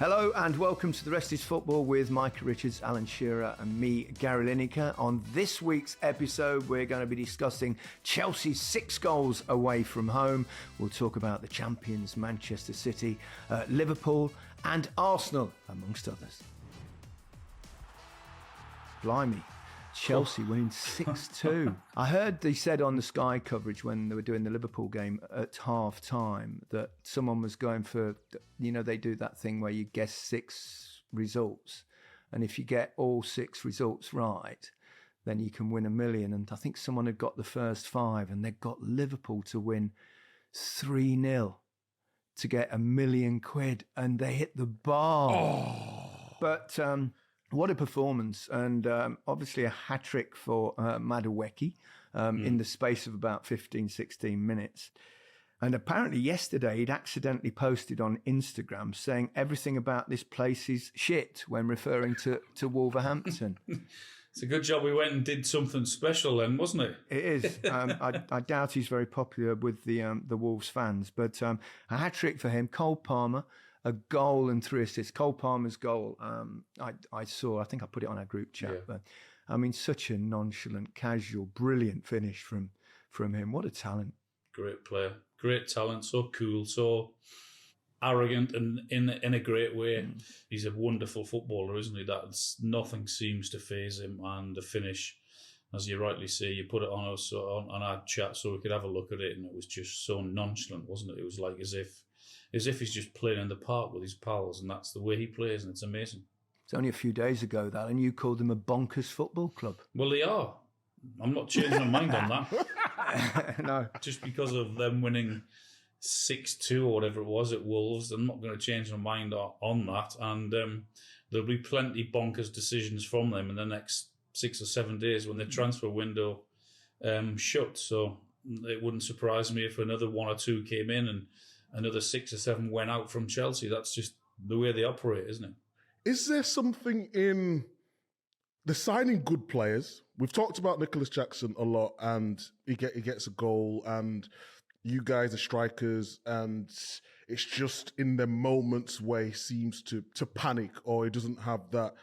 Hello and welcome to The Rest is Football with Micah Richards, Alan Shearer and me, Gary Lineker. On this week's episode, we're going to be discussing Chelsea's 6 goals away from home. We'll talk about the champions, Manchester City, Liverpool and Arsenal, amongst others. Blimey. Chelsea winning 6-2. I heard they said on the Sky coverage when they were doing the Liverpool game at half-time that someone was going for, they do that thing where you guess 6 results. And if you get all 6 results right, then you can win $1 million. And I think someone had got the first 5 and they got Liverpool to win 3-0 to get £1 million. And they hit the bar. Oh. But... what a performance, and obviously a hat-trick for Madueke in the space of about 15, 16 minutes. And apparently yesterday he'd accidentally posted on Instagram saying everything about this place is shit when referring to Wolverhampton. It's a good job we went and did something special then, wasn't it? It is. I doubt he's very popular with the Wolves fans, but a hat-trick for him. Cole Palmer, a goal and 3 assists. Cole Palmer's goal, I saw, I think I put it on our group chat, but I mean, such a nonchalant, casual, brilliant finish from him. What a talent. Great player, great talent, so cool, so arrogant and in a great way. He's a wonderful footballer, isn't he? Nothing seems to faze him, and the finish, as you rightly say, you put it on us on our chat so we could have a look at it, and it was just so nonchalant, wasn't it? It was like as if he's just playing in the park with his pals, and that's the way he plays, and it's amazing. It's only a few days ago that, and you called them a bonkers football club. Well, they are. I'm not changing my mind on that. No. Just because of them winning 6-2 or whatever it was at Wolves, I'm not going to change my mind on that. And there'll be plenty bonkers decisions from them in the next 6 or 7 days when the transfer window shut. So it wouldn't surprise me if another 1 or 2 came in and another 6 or 7 went out from Chelsea. That's just the way they operate, isn't it? Is there something in the signing good players? We've talked about Nicholas Jackson a lot, and he gets a goal, and you guys are strikers, and it's just in the moments where he seems to panic, or he doesn't have that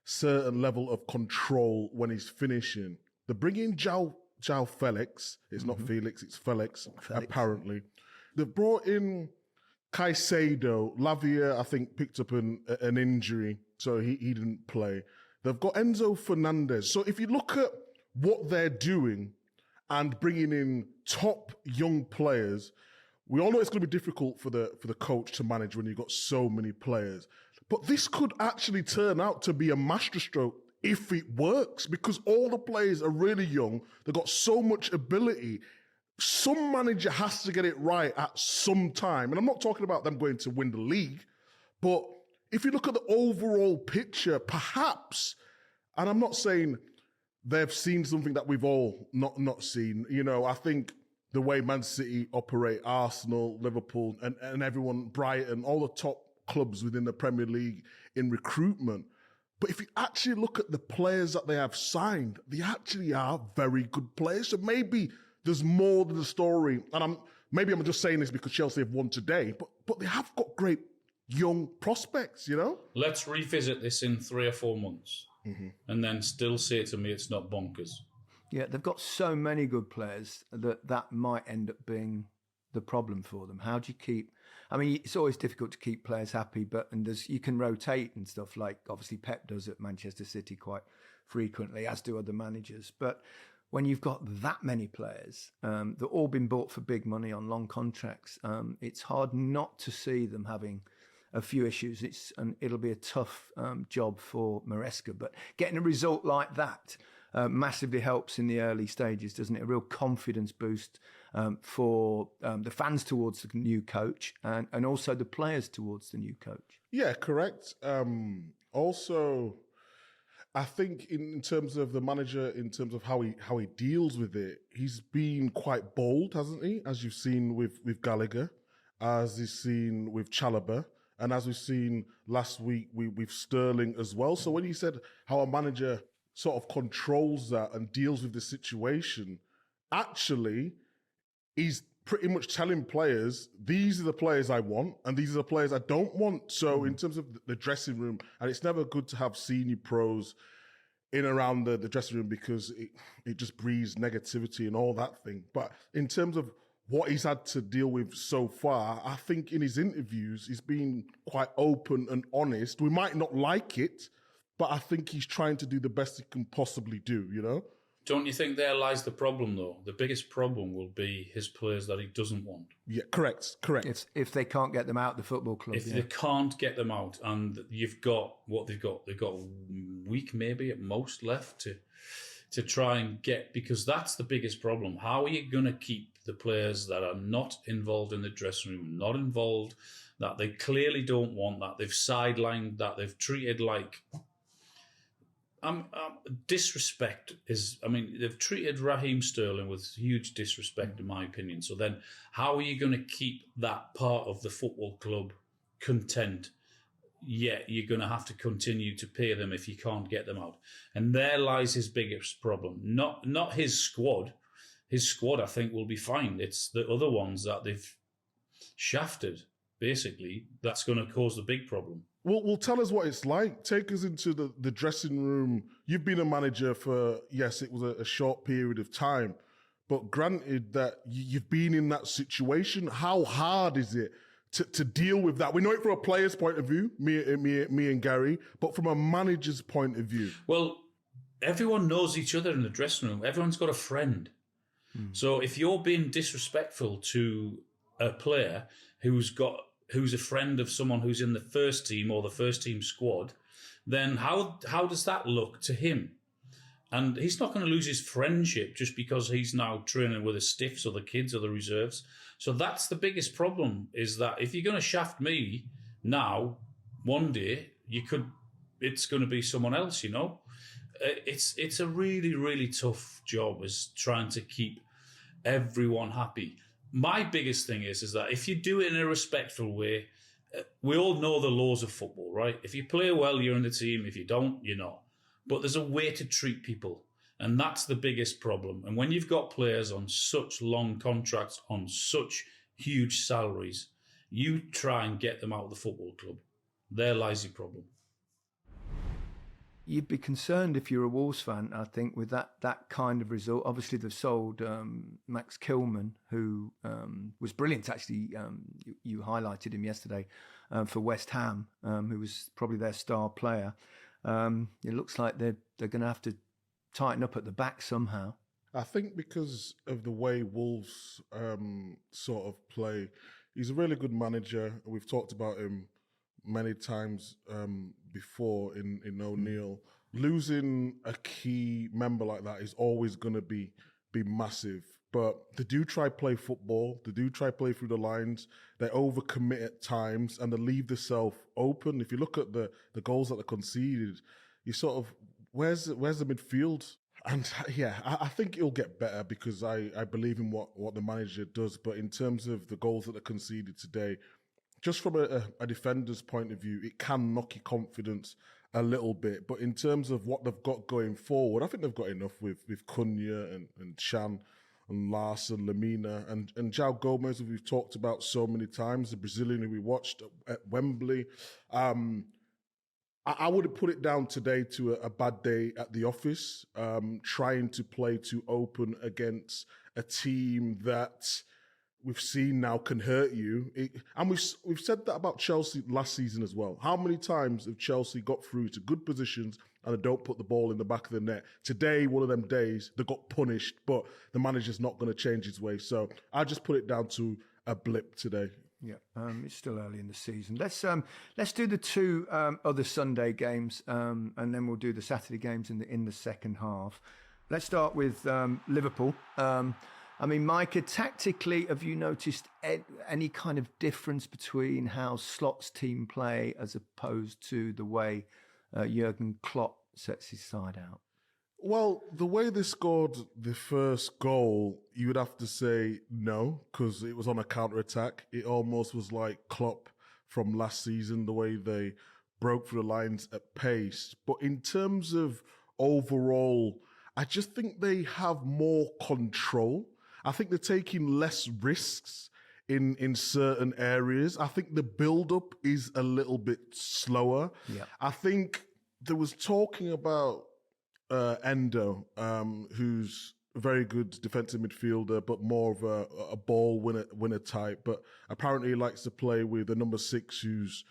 certain level of control when he's finishing. They bring in João Felix. It's not Felix, it's Felix, apparently. They've brought in Caicedo. Lavia, I think, picked up an injury, so he didn't play. They've got Enzo Fernandez. So if you look at what they're doing and bringing in top young players, we all know it's going to be difficult for the coach to manage when you've got so many players. But this could actually turn out to be a masterstroke if it works, because all the players are really young. They've got so much ability. Some manager has to get it right at some time. And I'm not talking about them going to win the league, but if you look at the overall picture, perhaps, and I'm not saying they've seen something that we've all not seen. I think the way Man City operate, Arsenal, Liverpool, and everyone, Brighton, all the top clubs within the Premier League in recruitment. But if you actually look at the players that they have signed, they actually are very good players. So maybe there's more to the story. And I'm just saying this because Chelsea have won today, but they have got great young prospects, Let's revisit this in 3 or 4 months and then still say to me it's not bonkers. Yeah, they've got so many good players that might end up being the problem for them. How do you keep... I mean, it's always difficult to keep players happy, you can rotate and stuff, like obviously Pep does at Manchester City quite frequently, as do other managers. But when you've got that many players, they've all been bought for big money on long contracts, it's hard not to see them having a few issues. It'll be a tough job for Maresca, but getting a result like that massively helps in the early stages, doesn't it? A real confidence boost for the fans towards the new coach and also the players towards the new coach. Yeah, correct. Also, I think in terms of the manager, in terms of how he deals with it, he's been quite bold, hasn't he? As you've seen with Gallagher, as you've seen with Chalobah, and as we've seen last week with Sterling as well. So when you said how a manager sort of controls that and deals with the situation, actually, he's pretty much telling players, these are the players I want and these are the players I don't want. So in terms of the dressing room, and it's never good to have senior pros in around the dressing room because it just breeds negativity and all that thing. But in terms of what he's had to deal with so far, I think in his interviews, he's been quite open and honest. We might not like it, but I think he's trying to do the best he can possibly do, you know? Don't you think there lies the problem, though? The biggest problem will be his players that he doesn't want. Yeah, correct. If they can't get them out of the football club. If they can't get them out, and you've got what they've got a week maybe at most left to try and get, because that's the biggest problem. How are you going to keep the players that are not involved in the dressing room, not involved, that they clearly don't want, that they've sidelined, that they've treated like... disrespect is... I mean, they've treated Raheem Sterling with huge disrespect, in my opinion. So then how are you going to keep that part of the football club content? Yeah, you're going to have to continue to pay them if you can't get them out. And there lies his biggest problem. Not his squad. His squad, I think, will be fine. It's the other ones that they've shafted, basically, that's going to cause the big problem. Well, tell us what it's like. Take us into the dressing room. You've been a manager for, yes, it was a short period of time, but granted that you've been in that situation, how hard is it to deal with that? We know it from a player's point of view, me and Gary, but from a manager's point of view. Well, everyone knows each other in the dressing room. Everyone's got a friend. So if you're being disrespectful to a player who's a friend of someone who's in the first team or the first team squad, then how does that look to him? And he's not going to lose his friendship just because he's now training with the stiffs or the kids or the reserves. So that's the biggest problem, is that if you're going to shaft me now, one day it's going to be someone else, you know? It's a really, really tough job, is trying to keep everyone happy. My biggest thing is that if you do it in a respectful way, we all know the laws of football, right? If you play well, you're in the team. If you don't, you're not. But there's a way to treat people, and that's the biggest problem. And when you've got players on such long contracts, on such huge salaries, you try and get them out of the football club. There lies your problem. You'd be concerned if you're a Wolves fan, I think, with that kind of result. Obviously, they've sold Max Kilman, who was brilliant, actually. You highlighted him yesterday for West Ham, who was probably their star player. It looks like they're going to have to tighten up at the back somehow. I think because of the way Wolves sort of play, he's a really good manager. We've talked about him many times before in O'Neill. Losing a key member like that is always going to be massive. But they do try play football. They do try play through the lines. They overcommit at times and they leave themselves open. If you look at the goals that they conceded, you sort of, where's the midfield? And yeah, I think it'll get better because I believe in what the manager does. But in terms of the goals that they conceded today, just from a defender's point of view, it can knock your confidence a little bit. But in terms of what they've got going forward, I think they've got enough with Cunha and Chan and Larson, Lamina, and João Gomez, who we've talked about so many times, the Brazilian who we watched at Wembley. I wouldn't put it down today to a bad day at the office, trying to play too open against a team that we've seen now can hurt you. And we've said that about Chelsea last season as well. How many times have Chelsea got through to good positions and they don't put the ball in the back of the net? Today, one of them days, they got punished, but the manager's not going to change his way. So I just put it down to a blip today. Yeah, it's still early in the season. Let's do the two other Sunday games, and then we'll do the Saturday games in the second half. Let's start with Liverpool. I mean, Micah, tactically, have you noticed any kind of difference between how Slot's team play as opposed to the way Jurgen Klopp sets his side out? Well, the way they scored the first goal, you would have to say no, because it was on a counter-attack. It almost was like Klopp from last season, the way they broke through the lines at pace. But in terms of overall, I just think they have more control. I think they're taking less risks in certain areas. I think the build-up is a little bit slower. Yeah. I think there was talking about Endo, who's a very good defensive midfielder, but more of a ball winner type. But apparently he likes to play with a number 6 who's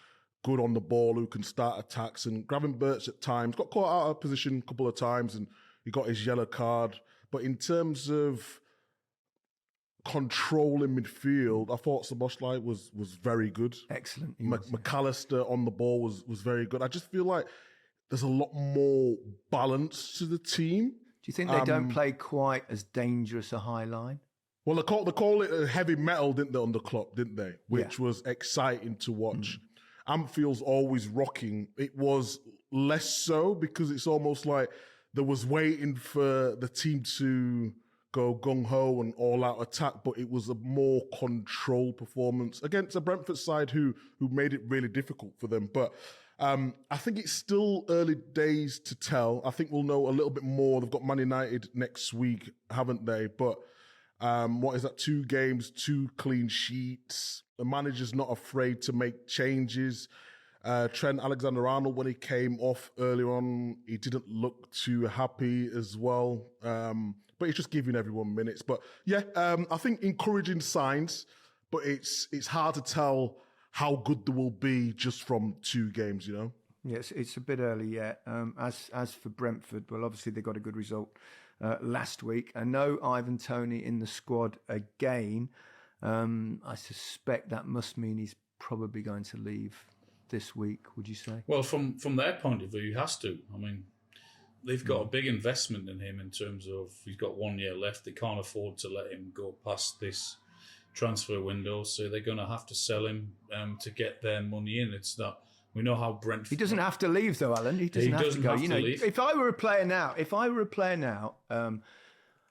good on the ball, who can start attacks. And Gravenberch at times got caught out of position a couple of times and he got his yellow card. But in terms of control in midfield, I thought Szoboszlai was very good. Excellent. McAllister on the ball was very good. I just feel like there's a lot more balance to the team. Do you think they don't play quite as dangerous a high line? Well, they call it heavy metal, didn't they, on the clock, didn't they? Which was exciting to watch. Anfield's always rocking. It was less so because it's almost like there was waiting for the team to go gung-ho and all-out attack, but it was a more controlled performance against a Brentford side who made it really difficult for them. But I think it's still early days to tell. I think we'll know a little bit more. They've got Man United next week, haven't they? But what is that? 2 games, 2 clean sheets. The manager's not afraid to make changes. Trent Alexander-Arnold, when he came off earlier on, he didn't look too happy as well. But he's just giving everyone minutes. But yeah, I think encouraging signs, but it's hard to tell how good they will be just from 2 games, you know? Yes, it's a bit early yet. As for Brentford, well, obviously they got a good result last week. I know Ivan Toney in the squad again. I suspect that must mean he's probably going to leave this week, would you say? Well, from their point of view, he has to. I mean, they've got a big investment in him in terms of he's got 1 year left. They can't afford to let him go past this transfer window, so they're going to have to sell him to get their money in. It's not. We know how Brentford. He doesn't have to leave, though, Alan. He doesn't have to go. Leave. If I were a player now,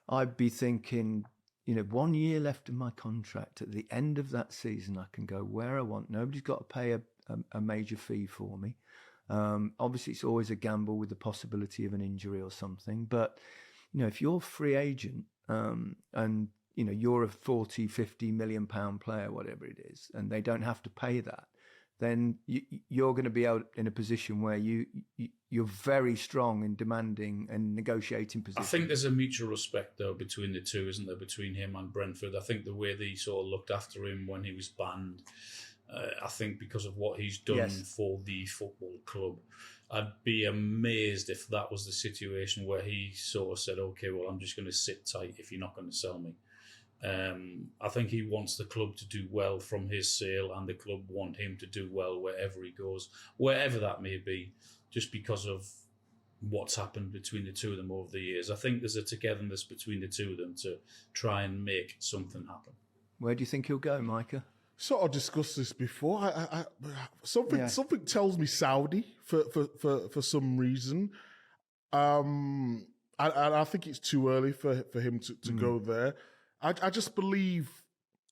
I'd be thinking, 1 year left of my contract. At the end of that season, I can go where I want. Nobody's got to pay a major fee for me. Obviously, it's always a gamble with the possibility of an injury or something. But if you're a free agent and you're a 40, 50 million pound player, whatever it is, and they don't have to pay that, then you're going to be out in a position where you're very strong in demanding and negotiating positions. I think there's a mutual respect, though, between the two, isn't there, between him and Brentford? I think the way they sort of looked after him when he was banned, I think because of what he's done for the football club, I'd be amazed if that was the situation where he sort of said, okay, well, I'm just going to sit tight if you're not going to sell me. I think he wants the club to do well from his sale, and the club want him to do well wherever he goes, wherever that may be, just because of what's happened between the two of them over the years. I think there's a togetherness between the two of them to try and make something happen. Where do you think he'll go, Micah? Sort of discussed this before. Something tells me Saudi for some reason. I think it's too early for him to go there. I just believe,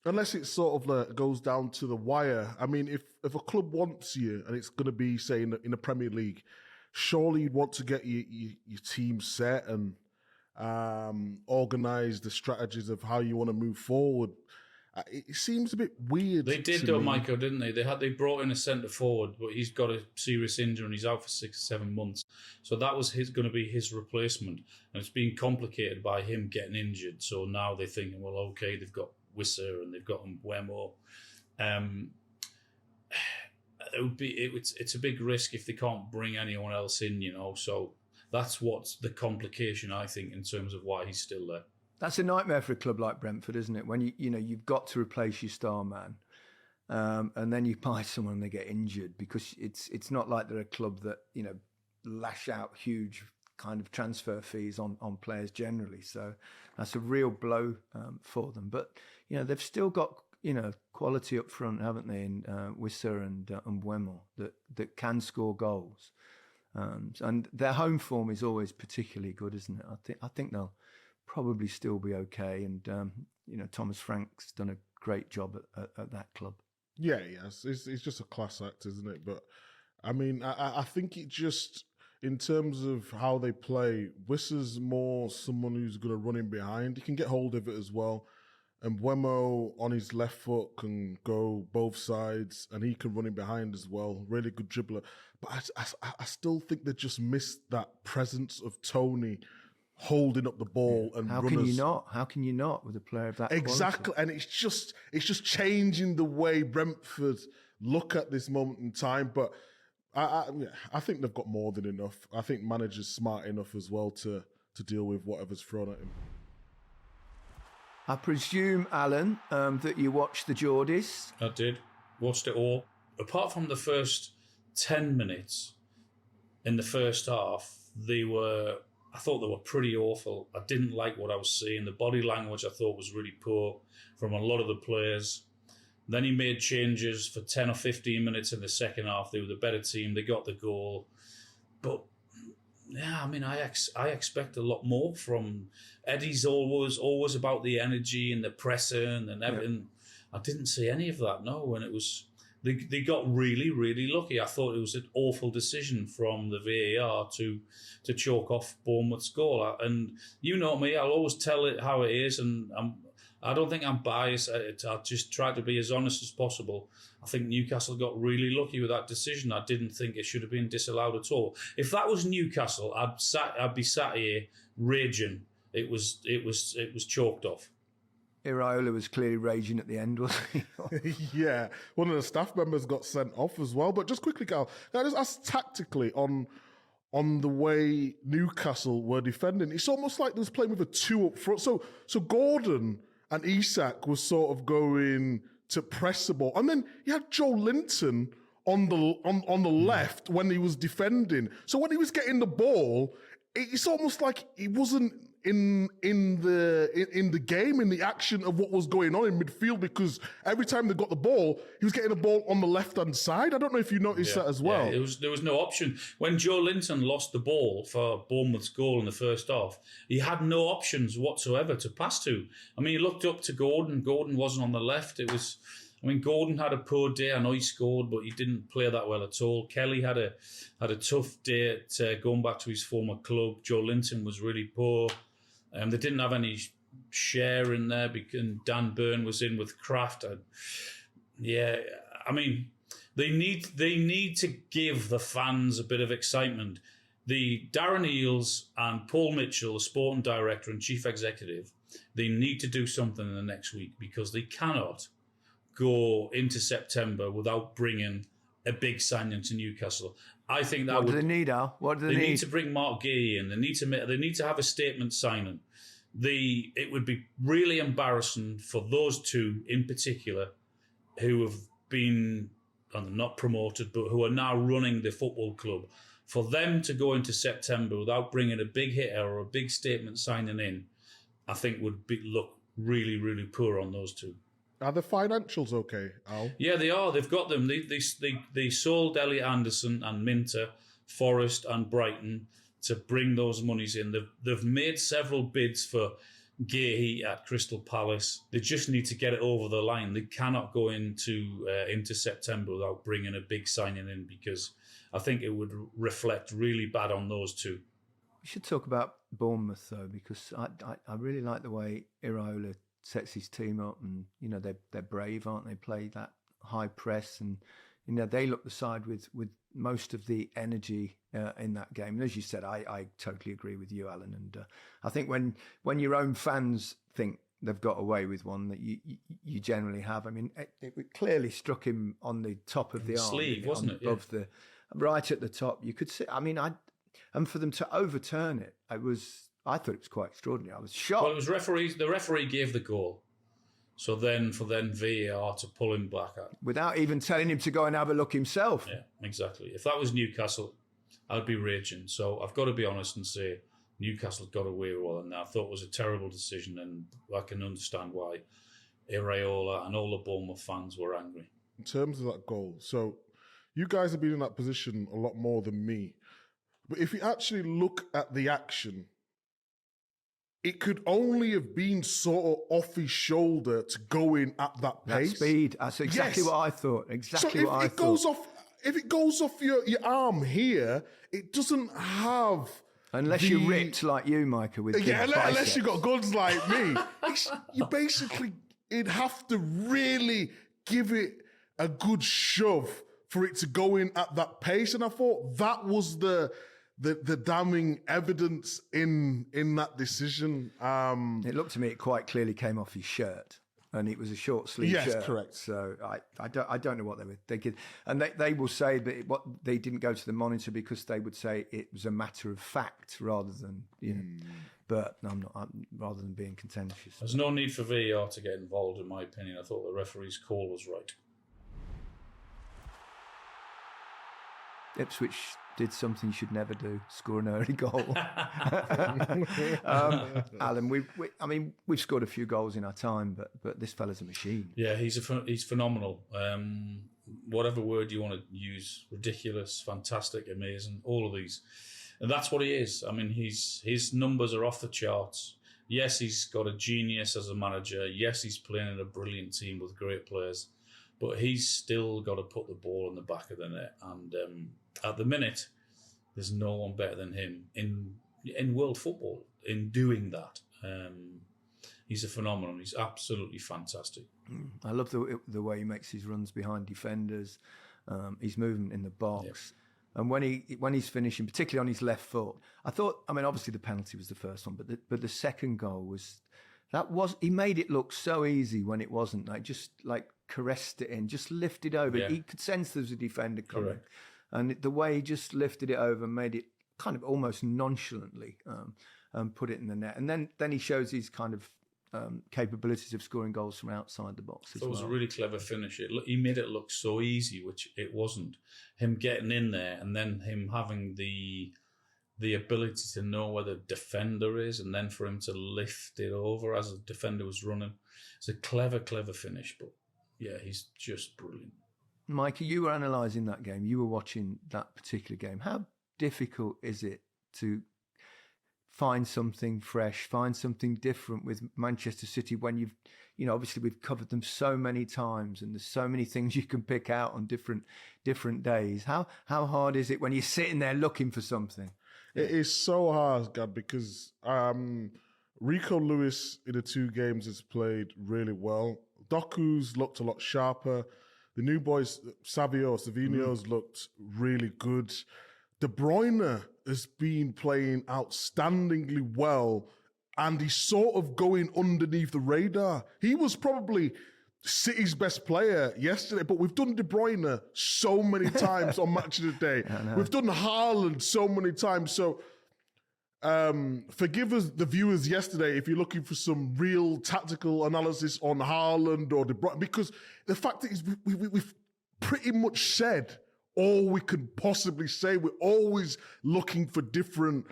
unless it sort of goes down to the wire. I mean, if a club wants you and it's going to be, say, in the Premier League, surely you'd want to get your team set and organise the strategies of how you want to move forward. It seems a bit weird. They did, though, Micah, didn't they? They brought in a centre forward, but he's got a serious injury and he's out for 6 or 7 months. So that was going to be his replacement, and it's been complicated by him getting injured. So now they're thinking, well, okay, they've got Wisser and they've got Mbeumo. It's a big risk if they can't bring anyone else in, So that's what's the complication, I think, in terms of why he's still there. That's a nightmare for a club like Brentford, isn't it? When you've got to replace your star man, and then you buy someone and they get injured, because it's not like they're a club that lash out huge kind of transfer fees on players generally. So that's a real blow for them. But they've still got quality up front, haven't they? In Wisser and Mbeumo that can score goals, and their home form is always particularly good, isn't it? I think they'll probably still be okay, and Thomas Frank's done a great job at that club. Yeah, yes, it's just a class act, isn't it? But I mean, I think it just, in terms of how they play, Wisser's more someone who's going to run in behind. He can get hold of it as well, and Wemo on his left foot can go both sides, and he can run in behind as well. Really good dribbler. But I still think they just missed that presence of Tony holding up the ball and How runners. can you not? How can you not with a player of that Exactly, quality? and it's just changing the way Brentford look at this moment in time. But I think they've got more than enough. I think manager's smart enough as well to deal with whatever's thrown at him. I presume, Alan, that you watched the Geordies. I did. Watched it all. Apart from the first 10 minutes in the first half, I thought they were pretty awful. I didn't like what I was seeing. The body language I thought was really poor from a lot of the players. Then he made changes for 10 or 15 minutes in the second half. They were the better team. They got the goal. But, yeah, I mean, I expect a lot more from Eddie's always about the energy and the pressing and everything. Yeah. I didn't see any of that, no. And it was... They got really, really lucky. I thought it was an awful decision from the VAR to chalk off Bournemouth's goal. And you know me, I'll always tell it how it is, and I don't think I'm biased. I just try to be as honest as possible. I think Newcastle got really lucky with that decision. I didn't think it should have been disallowed at all. If that was Newcastle, I'd be sat here raging. It was chalked off. Iraola was clearly raging at the end, wasn't he? Yeah, one of the staff members got sent off as well. But just quickly, Cal, can I just ask tactically on the way Newcastle were defending? It's almost like they was playing with a two up front. So Gordon and Isak was sort of going to press the ball, and then you had Joe Linton on the left when he was defending. So when he was getting the ball, it's almost like he wasn't in the game, in the action of what was going on in midfield, because every time they got the ball, he was getting the ball on the left-hand side. I don't know if you noticed that as well. Yeah, there was no option. When Joe Linton lost the ball for Bournemouth's goal in the first half, he had no options whatsoever to pass to. I mean, he looked up to Gordon. Gordon wasn't on the left. Gordon had a poor day. I know he scored, but he didn't play that well at all. Kelly had a tough day at going back to his former club. Joe Linton was really poor. They didn't have any share in there, because Dan Burn was in with Kraft. They need to give the fans a bit of excitement. The Darren Eales and Paul Mitchell, the sporting director and chief executive, they need to do something in the next week, because they cannot go into September without bringing a big signing to Newcastle. I think that What do they need, Al? What do they need? They need to bring Mark Gay in. They need to have a statement signing. It would be really embarrassing for those two in particular, who have been not promoted, but who are now running the football club, for them to go into September without bringing a big hitter or a big statement signing in. I think would look really, really poor on those two. Are the financials okay, Al? Yeah, they are. They've got them. They sold Elliot Anderson and Minter, Forest and Brighton to bring those monies in. They've made several bids for Gahey at Crystal Palace. They just need to get it over the line. They cannot go into September without bringing a big signing in, because I think it would reflect really bad on those two. We should talk about Bournemouth, though, because I really like the way Iraola sets his team up, and they're brave, aren't they? Play that high press, and they look the side with most of the energy in that game. And as you said, I totally agree with you, Alan. And I think when your own fans think they've got away with one, that you generally have. I mean, it clearly struck him on the top of the arm, sleeve, wasn't it? Above right at the top. You could see. I mean, and for them to overturn it, I thought it was quite extraordinary. I was shocked. Well, it was referees. The referee gave the goal. So then for VAR to pull him back out. Without even telling him to go and have a look himself. Yeah, exactly. If that was Newcastle, I'd be raging. So I've got to be honest and say Newcastle got away with one, and I thought it was a terrible decision, and I can understand why Iraola and all the Bournemouth fans were angry. In terms of that goal, so you guys have been in that position a lot more than me. But if you actually look at the action, it could only have been sort of off his shoulder to go in at that pace. That speed. That's exactly what I thought. Exactly what I thought. If it goes off your arm here, it doesn't have... Unless you're ripped like you, Micah, with unless you've got guns like me. You basically... he'd have to really give it a good shove for it to go in at that pace. And I thought that was the damning evidence in that decision. It looked to me it quite clearly came off his shirt. And it was a short sleeve shirt. Yes, correct. So I don't know what they were thinking. And they will say that what they didn't go to the monitor because they would say it was a matter of fact rather than, But I'm not. Rather than being contentious. There's no need for VAR to get involved, in my opinion. I thought the referee's call was right. Ipswich did something you should never do: score an early goal. Alan, we've scored a few goals in our time, but this fella's a machine. Yeah, he's phenomenal. Whatever word you want to use, ridiculous, fantastic, amazing, all of these, and that's what he is. I mean, his numbers are off the charts. Yes, he's got a genius as a manager. Yes, he's playing in a brilliant team with great players, but he's still got to put the ball in the back of the net. And at the minute, there's no one better than him in world football in doing that. He's a phenomenon. He's absolutely fantastic. I love the way he makes his runs behind defenders, his movement in the box. Yeah. And when he's finishing, particularly on his left foot, I thought, obviously the penalty was the first one, but the second goal he made it look so easy when it wasn't. Like just like caressed it in, just lifted over. Yeah. He could sense there was a defender coming. Correct. And the way he just lifted it over and made it kind of almost nonchalantly put it in the net. And then he shows his kind of capabilities of scoring goals from outside the box as well. It was a really clever finish. He made it look so easy, which it wasn't. Him getting in there and then him having the ability to know where the defender is and then for him to lift it over as the defender was running. It's a clever finish. But yeah, he's just brilliant. Micah, you were analysing that game. You were watching that particular game. How difficult is it to find something fresh, find something different with Manchester City when obviously we've covered them so many times and there's so many things you can pick out on different days. How hard is it when you're sitting there looking for something? It is so hard, Gad, because Rico Lewis in the two games has played really well. Doku's looked a lot sharper. The new boys, Savinho's looked really good. De Bruyne has been playing outstandingly well, and he's sort of going underneath the radar. He was probably City's best player yesterday, but we've done De Bruyne so many times on Match of the Day. We've done Haaland so many times. So forgive us, the viewers, yesterday, if you're looking for some real tactical analysis on Haaland or De Bruyne, because the fact is we've pretty much said all we can possibly say. We're always looking for different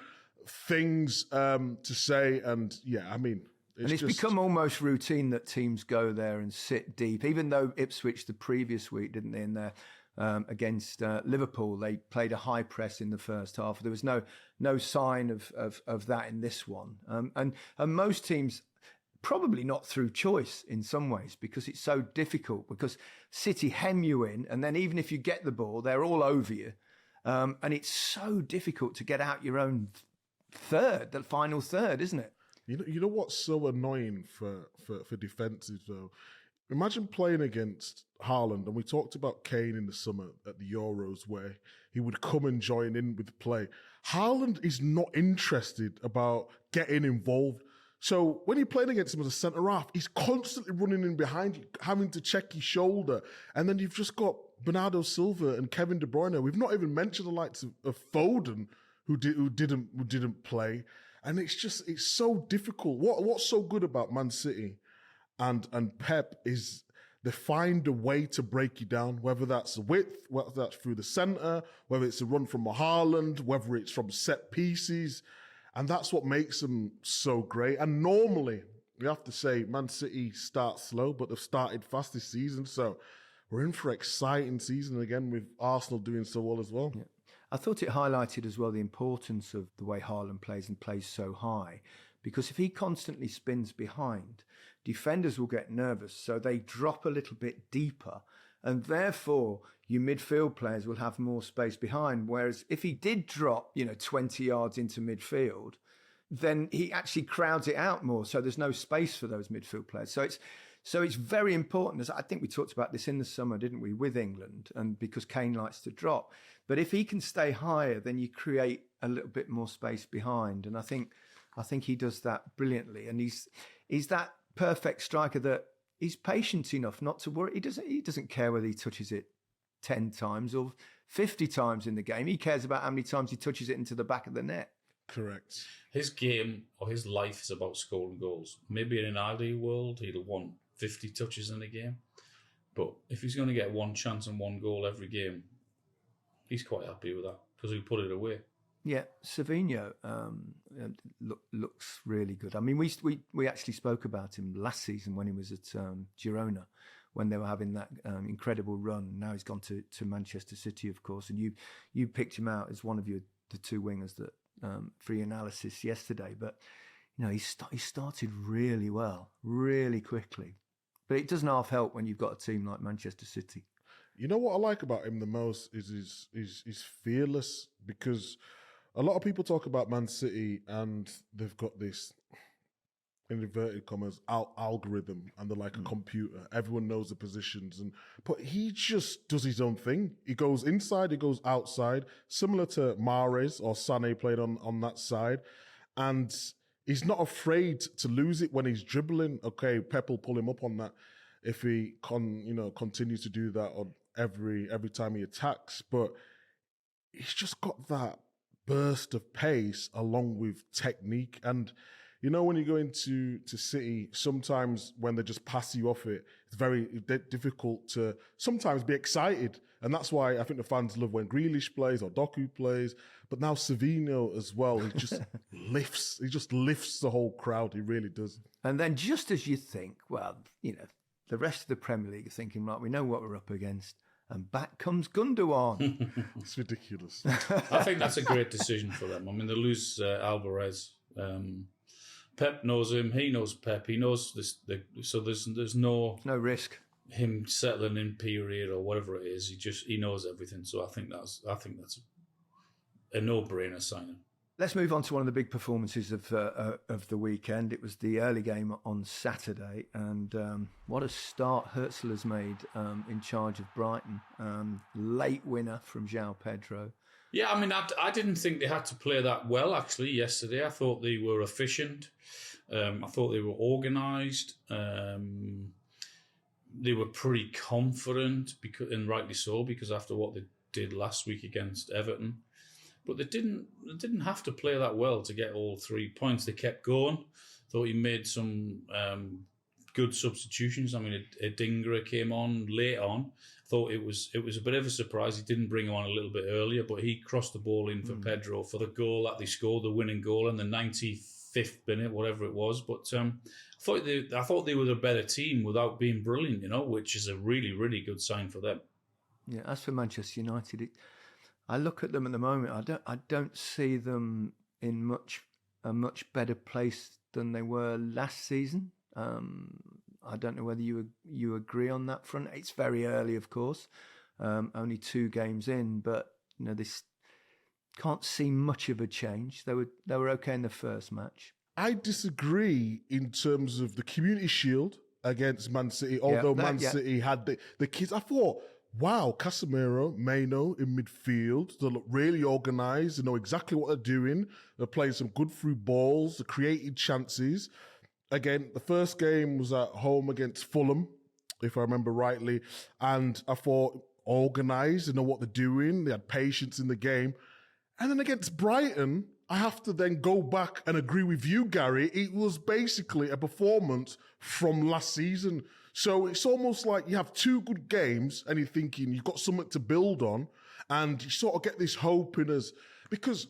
things to say. And yeah, it's become almost routine that teams go there and sit deep, even though Ipswich the previous week, didn't they, in there against Liverpool, they played a high press in the first half. There was no sign of that in this one. And most teams, probably not through choice in some ways, because it's so difficult, because City hem you in, and then even if you get the ball, they're all over you. And it's so difficult to get out your own third, the final third, isn't it? You know what's so annoying for defences, though? Imagine playing against Haaland, and we talked about Kane in the summer at the Euros, where he would come and join in with play. Haaland is not interested about getting involved. So when you're playing against him as a centre-half, he's constantly running in behind you, having to check his shoulder. And then you've just got Bernardo Silva and Kevin De Bruyne. We've not even mentioned the likes of Foden, who didn't play. And it's so difficult. What's so good about Man City and Pep is they find a way to break you down, whether that's width, whether that's through the centre, whether it's a run from a Haaland, whether it's from set pieces. And that's what makes them so great. And normally, we have to say, Man City start slow, but they've started fast this season. So we're in for an exciting season again, with Arsenal doing so well as well. Yeah. I thought it highlighted as well the importance of the way Haaland plays and plays so high. Because if he constantly spins behind, defenders will get nervous. So they drop a little bit deeper. And therefore, your midfield players will have more space behind. Whereas if he did drop, 20 yards into midfield, then he actually crowds it out more. So there's no space for those midfield players. So So it's very important. As I think we talked about this in the summer, didn't we, with England, and because Kane likes to drop. But if he can stay higher, then you create a little bit more space behind. And I think he does that brilliantly. And he's that perfect striker that he's patient enough not to worry. He doesn't care whether he touches it 10 times or 50 times in the game. He cares about how many times he touches it into the back of the net. Correct. His game or his life is about scoring goals. Maybe in an ideal world, he'll want 50 touches in a game. But if he's going to get one chance and one goal every game, he's quite happy with that because he'll put it away. Yeah, Savinho looks really good. I mean, we actually spoke about him last season when he was at Girona, when they were having that incredible run. Now he's gone to Manchester City, of course, and you picked him out as one of the two wingers that for your analysis yesterday. But he started really well, really quickly. But it doesn't half help when you've got a team like Manchester City. You know what I like about him the most is he's fearless, because a lot of people talk about Man City and they've got this, in inverted commas, algorithm, and they're like a computer. Everyone knows the positions, but he just does his own thing. He goes inside, he goes outside, similar to Mahrez or Sané played on that side, and he's not afraid to lose it when he's dribbling. Okay, Pep will pull him up on that if he continues to do that on every time he attacks, but he's just got that burst of pace along with technique. And when you go into City, sometimes when they just pass you off it, it's very difficult to sometimes be excited. And that's why I think the fans love when Grealish plays or Doku plays. But now Savinho as well, he just lifts the whole crowd. He really does. And then just as you think, well, the rest of the Premier League are thinking, right, we know what we're up against. And back comes Gundogan. It's ridiculous. I think that's a great decision for them. I mean, they lose Alvarez. Pep knows him. He knows Pep. He knows this. So there's no risk him settling in period or whatever it is. He knows everything. So I think that's a no-brainer signing. Let's move on to one of the big performances of the weekend. It was the early game on Saturday, and what a start Herzl has made in charge of Brighton. Late winner from João Pedro. Yeah, I mean, I didn't think they had to play that well, actually, yesterday. I thought they were efficient. I thought they were organised. They were pretty confident, and rightly so, because after what they did last week against Everton. But they didn't have to play that well to get all 3 points. They kept going. Thought he made some good substitutions. I mean, Adingra came on late on. Thought it was a bit of a surprise. He didn't bring him on a little bit earlier, but he crossed the ball in for Pedro for the goal that they scored, the winning goal in the 95th minute, whatever it was. But I thought they were a better team without being brilliant, which is a really, really good sign for them. Yeah, as for Manchester United, I look at them at the moment. I don't see them in a much better place than they were last season. I don't know whether you agree on that front. It's very early, of course, only 2 games in, but this can't see much of a change. They were okay in the first match. I disagree in terms of the Community Shield against Man City. Although Man City had the kids, I thought, wow, Casemiro, Maino in midfield. They look really organised. They know exactly what they're doing. They're playing some good through balls. They're creating chances. Again, the first game was at home against Fulham, if I remember rightly. And I thought organised. They know what they're doing. They had patience in the game. And then against Brighton, I have to then go back and agree with you, Gary. It was basically a performance from last season. So it's almost like you have 2 good games and you're thinking you've got something to build on, and you sort of get this hope in us. Because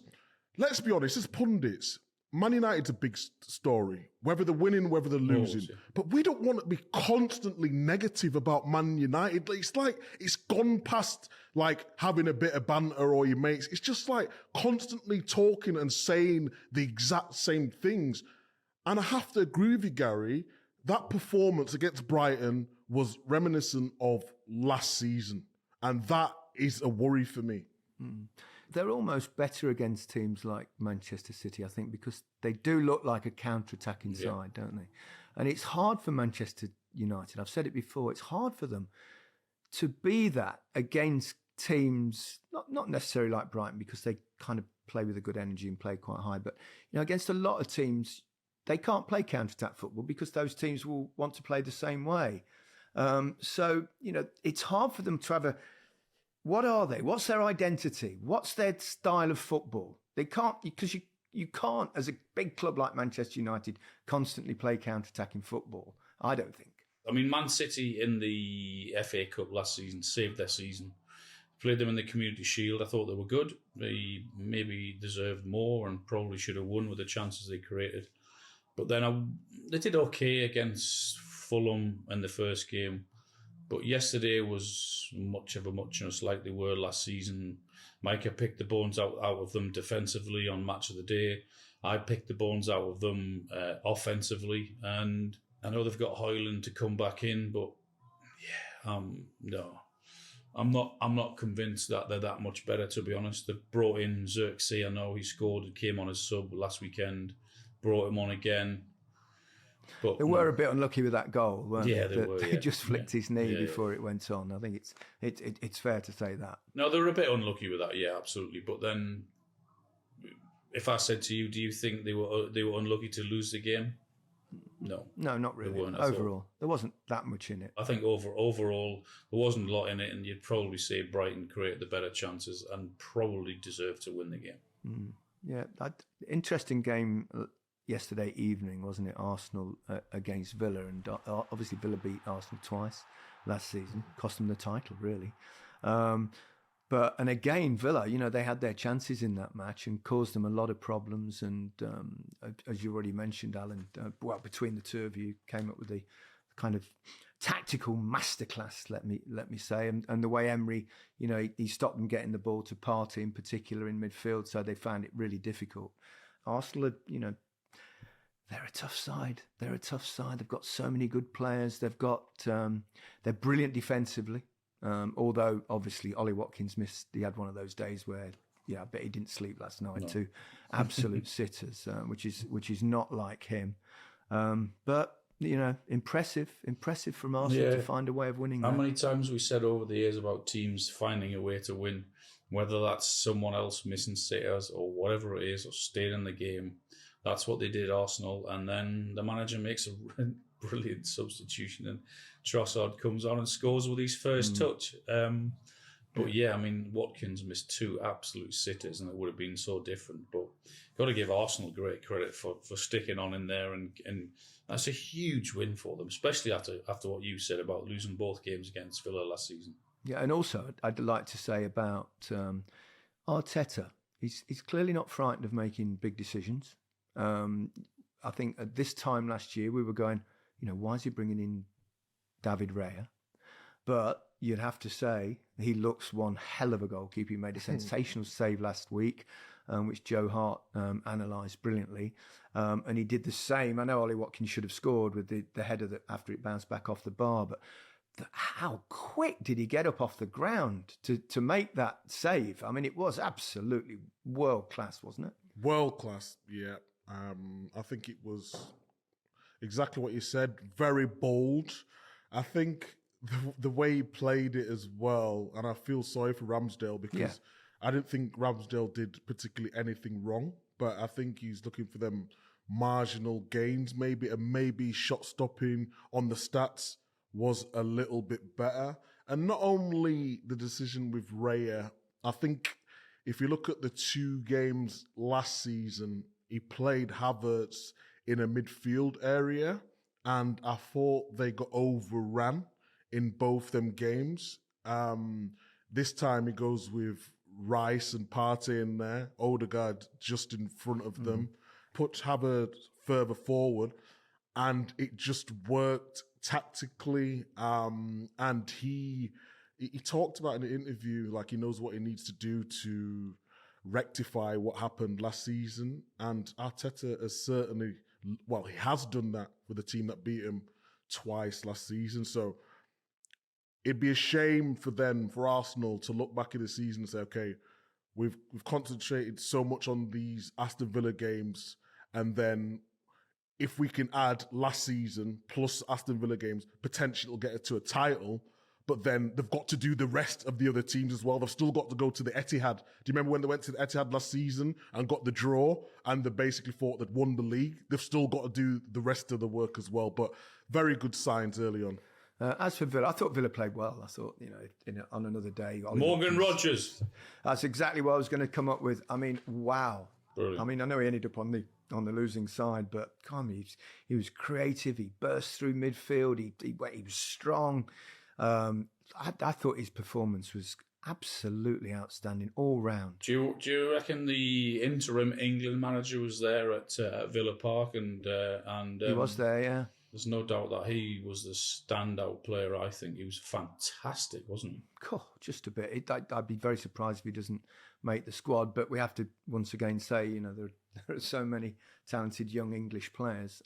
let's be honest, as pundits, Man United's a big story, whether they're winning, whether they're losing. Yeah. But we don't want to be constantly negative about Man United. It's like it's gone past like having a bit of banter or your mates. It's just like constantly talking and saying the exact same things. And I have to agree with you, Gary. That performance against Brighton was reminiscent of last season. And that is a worry for me. They're almost better against teams like Manchester City, I think, because they do look like a counter-attacking side, don't they? And it's hard for Manchester United. I've said it before. It's hard for them to be that against teams, not necessarily like Brighton, because they kind of play with a good energy and play quite high. But, against a lot of teams, they can't play counter-attack football because those teams will want to play the same way. So, it's hard for them to have what are they? What's their identity? What's their style of football? They can't, because you can't, as a big club like Manchester United, constantly play counter-attacking football. I don't think. I mean, Man City in the FA Cup last season saved their season. Played them in the Community Shield. I thought they were good. They maybe deserved more and probably should have won with the chances they created. But then they did okay against Fulham in the first game. But yesterday was much of a muchness like they were last season. Micah picked the bones out of them defensively on Match of the Day. I picked the bones out of them offensively. And I know they've got Haaland to come back in, but no. I'm not convinced that they're that much better, to be honest. They've brought in Xerxes. I know he scored and came on as sub last weekend. Brought him on again. But they were a bit unlucky with that goal, weren't they? They were. They just flicked his knee before it went on. I think it's fair to say that. No, they were a bit unlucky with that. Yeah, absolutely. But then, if I said to you, do you think they were unlucky to lose the game? No, not really. Overall, there wasn't that much in it. I think overall there wasn't a lot in it, and you'd probably say Brighton created the better chances and probably deserved to win the game. Yeah, interesting game yesterday evening, wasn't it? Arsenal against Villa, and obviously Villa beat Arsenal twice last season, cost them the title, really. And again, Villa, they had their chances in that match and caused them a lot of problems. And as you already mentioned, Alan, between the two of you, came up with the kind of tactical masterclass, let me say, and the way Emery, he stopped them getting the ball to Partey in particular in midfield, so they found it really difficult. Arsenal, they're a tough side. They've got so many good players. They're brilliant defensively. Although obviously Ollie Watkins he had one of those days where, I bet he didn't sleep last night. No. Two absolute sitters, which is not like him. But impressive from Arsenal to find a way of winning. How many times we said over the years about teams finding a way to win, whether that's someone else missing sitters or whatever it is, or staying in the game. That's what they did, Arsenal, and then the manager makes a brilliant substitution, and Trossard comes on and scores with his first touch. But Watkins missed two absolute sitters, and it would have been so different. But got to give Arsenal great credit for sticking on in there, and that's a huge win for them, especially after what you said about losing both games against Villa last season. Yeah, and also I'd like to say about Arteta, he's clearly not frightened of making big decisions. I think at this time last year we were going, why is he bringing in David Raya? But you'd have to say he looks one hell of a goalkeeper. He made a sensational save last week, which Joe Hart analysed brilliantly. And he did the same. I know Ollie Watkins should have scored with the header after it bounced back off the bar, but how quick did he get up off the ground to make that save? I mean, it was absolutely world class, wasn't it? World class, yeah. I think it was exactly what you said. Very bold. I think the way he played it as well, and I feel sorry for Ramsdale because I didn't think Ramsdale did particularly anything wrong, but I think he's looking for them marginal gains maybe shot stopping on the stats was a little bit better. And not only the decision with Raya, I think if you look at the two games last season, he played Havertz in a midfield area, and I thought they got overran in both them games. This time he goes with Rice and Partey in there, Odegaard just in front of them, puts Havertz further forward, and it just worked tactically. And he talked about in an interview like he knows what he needs to do to rectify what happened last season, and Arteta has certainly, he has done that with a team that beat him twice last season. So it'd be a shame for Arsenal to look back at the season and say, okay, we've concentrated so much on these Aston Villa games, and then if we can add last season plus Aston Villa games, potentially it'll get it to a title. But then they've got to do the rest of the other teams as well. They've still got to go to the Etihad. Do you remember when they went to the Etihad last season and got the draw and they basically thought they'd won the league? They've still got to do the rest of the work as well. But very good signs early on. As for Villa, I thought Villa played well. I thought, on another day. Morgan Rogers. That's exactly what I was going to come up with. I mean, wow. Brilliant. I mean, I know he ended up on the losing side, but he was creative. He burst through midfield. He was strong. I thought his performance was absolutely outstanding all round. Do you reckon the interim England manager was there at Villa Park and he was there? Yeah. There's no doubt that he was the standout player. I think he was fantastic, wasn't he? Cool, just a bit. I'd be very surprised if he doesn't make the squad. But we have to once again say, there are so many talented young English players.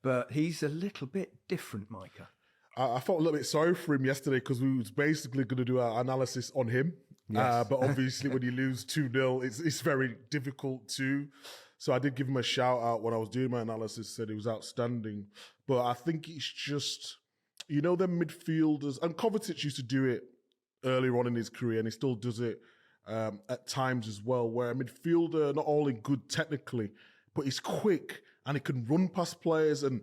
But he's a little bit different, Micah. I felt a little bit sorry for him yesterday because we was basically going to do our analysis on him. Yes. But obviously when you lose 2-0, it's very difficult to. So I did give him a shout out when I was doing my analysis, said he was outstanding. But I think it's just, them midfielders, and Kovacic used to do it earlier on in his career and he still does it at times as well, where a midfielder, not only good technically, but he's quick and he can run past players, and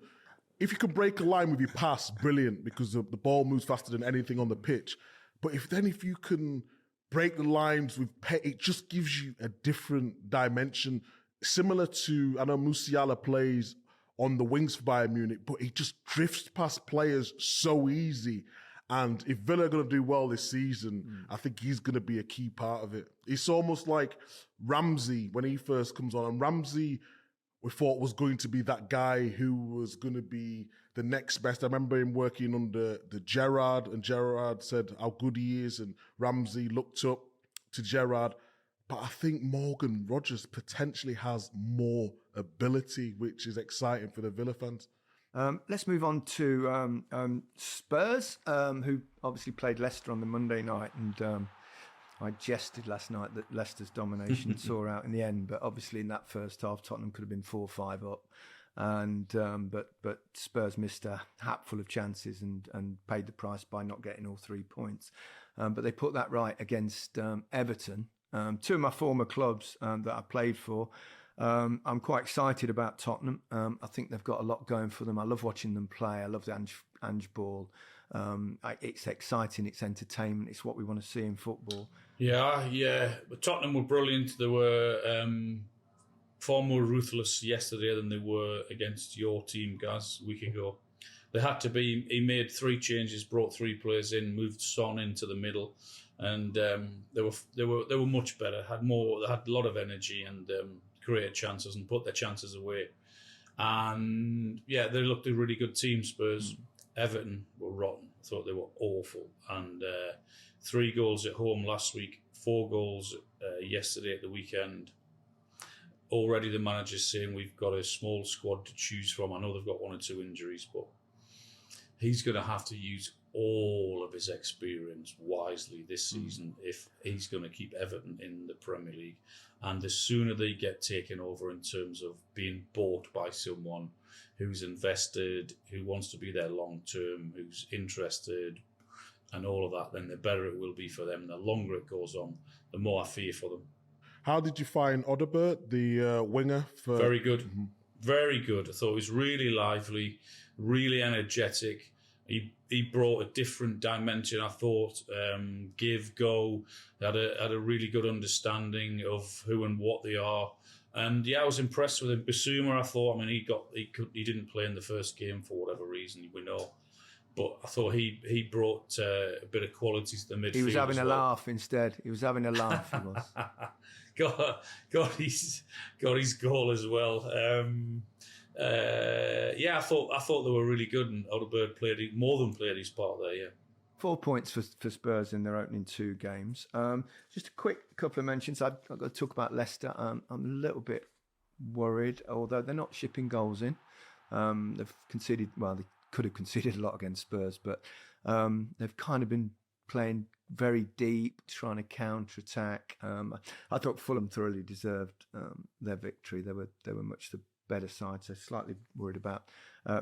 if you can break a line with your pass, brilliant, because the ball moves faster than anything on the pitch. But if you can break the lines with it just gives you a different dimension. Similar to, I know Musiala plays on the wings for Bayern Munich, but he just drifts past players so easy. And if Villa are going to do well this season, I think he's going to be a key part of it. It's almost like Ramsey when he first comes on. And Ramsey, we thought was going to be that guy who was going to be the next best. I remember him working under the Gerrard, and Gerrard said how good he is, and Ramsey looked up to Gerrard. But I think Morgan Rogers potentially has more ability, which is exciting for the Villa fans. Let's move on to Spurs, who obviously played Leicester on the Monday night, and I jested last night that Leicester's domination saw out in the end, but obviously in that first half, Tottenham could have been 4-5 up, and but Spurs missed a hatful of chances and paid the price by not getting all 3 points. But they put that right against Everton, two of my former clubs that I played for. I'm quite excited about Tottenham. I think they've got a lot going for them. I love watching them play. I love the Ange ball. It's exciting. It's entertainment. It's what we want to see in football. Yeah. But Tottenham were brilliant. They were far more ruthless yesterday than they were against your team, Gaz, a week ago. They had to be. He made 3 changes, brought 3 players in, moved Son into the middle, and they were much better. They had a lot of energy and created chances and put their chances away. And yeah, they looked a really good team. Spurs. Everton were rotten. I thought they were awful. And 3 goals at home last week, 4 goals yesterday at the weekend. Already the manager's saying we've got a small squad to choose from. I know they've got 1 or 2 injuries, but he's going to have to use all of his experience wisely this season if he's going to keep Everton in the Premier League. And the sooner they get taken over in terms of being bought by someone who's invested, who wants to be there long term, who's interested, and all of that, then the better it will be for them. The longer it goes on, the more I fear for them. How did you find Odegaard, the winger? Very good. Mm-hmm. Very good. I thought he was really lively, really energetic. He brought a different dimension, I thought. Give, go. Had a really good understanding of who and what they are. And yeah, I was impressed with him. Basuma, I thought, he didn't play in the first game for whatever reason, we know. But I thought he brought a bit of quality to the midfield. He was having a laugh instead. He was having a laugh, he was. got his goal as well. I thought they were really good, and Odegaard played his part there. Yeah, 4 points for Spurs in their opening 2 games. Just a quick couple of mentions. I've got to talk about Leicester. I'm a little bit worried, although they're not shipping goals in. They've conceded. Well, they could have conceded a lot against Spurs, but they've kind of been playing very deep, trying to counter-attack. I thought Fulham thoroughly deserved their victory. They were much the better side, so slightly worried about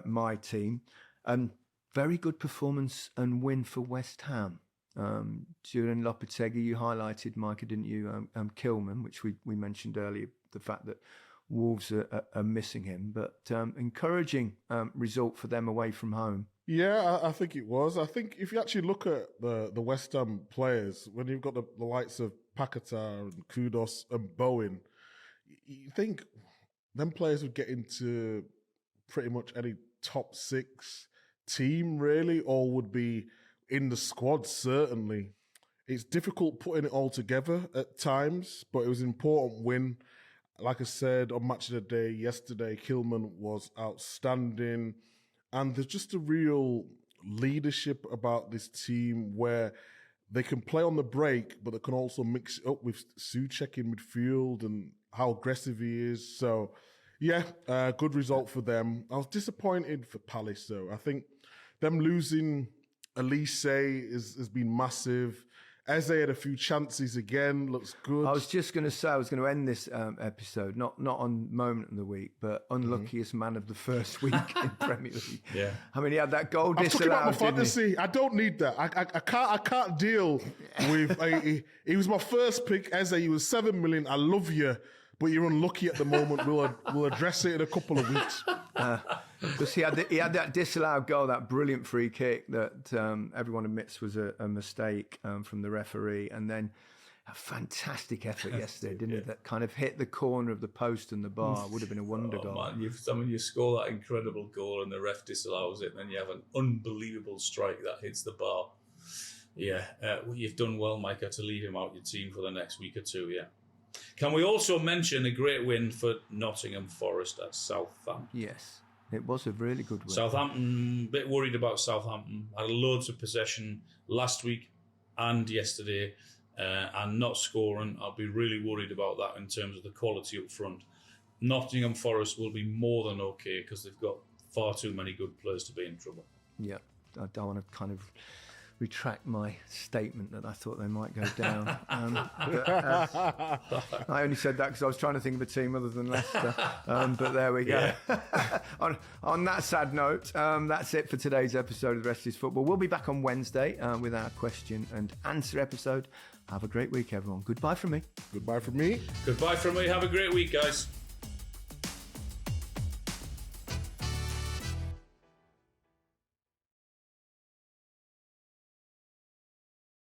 my team. Very good performance and win for West Ham. Julian Lopetegui, you highlighted, Micah, didn't you? Kilman, which we mentioned earlier, the fact that Wolves are missing him, but encouraging result for them away from home. Yeah, I think it was. I think if you actually look at the West Ham players, when you've got the likes of Paquetá and Kudos and Bowen, you think them players would get into pretty much any top 6 team, really, or would be in the squad, certainly. It's difficult putting it all together at times, but it was an important win. Like I said, on Match of the Day yesterday, Kilman was outstanding. And there's just a real leadership about this team where they can play on the break, but they can also mix it up with Souček in midfield and how aggressive he is. So, yeah, good result for them. I was disappointed for Palace, though. I think them losing Elise has been massive. Eze had a few chances again, looks good. I was just going to say, I was going to end this episode, not on moment of the week, but unluckiest man of the first week in Premier League. Yeah. I mean, he had that goal disallowed, talking about my didn't fantasy. he? I don't need that. I can't deal with... he was my first pick, Eze. He was 7 million. I love you, but you're unlucky at the moment. We'll address it in a couple of weeks. Because he had that disallowed goal, that brilliant free kick that everyone admits was a mistake from the referee, and then a fantastic effort yesterday, didn't it? That kind of hit the corner of the post and the bar. Would have been a wonder goal. Man, you score that incredible goal and the ref disallows it, and then you have an unbelievable strike that hits the bar. Yeah, you've done well, Micah, to leave him out your team for the next week or two. Yeah. Can we also mention a great win for Nottingham Forest at Southampton? Yes. It was a really good win. Southampton, a bit worried about Southampton. Had loads of possession last week and yesterday and not scoring. I'll be really worried about that in terms of the quality up front. Nottingham Forest will be more than okay because they've got far too many good players to be in trouble. Yeah, I don't want to kind of retract my statement that I thought they might go down. I only said that because I was trying to think of a team other than Leicester. But there we go. Yeah. on that sad note, that's it for today's episode of The Rest is Football. We'll be back on Wednesday with our question and answer episode. Have a great week, everyone. Goodbye from me. Goodbye from me. Goodbye from me. Have a great week, guys.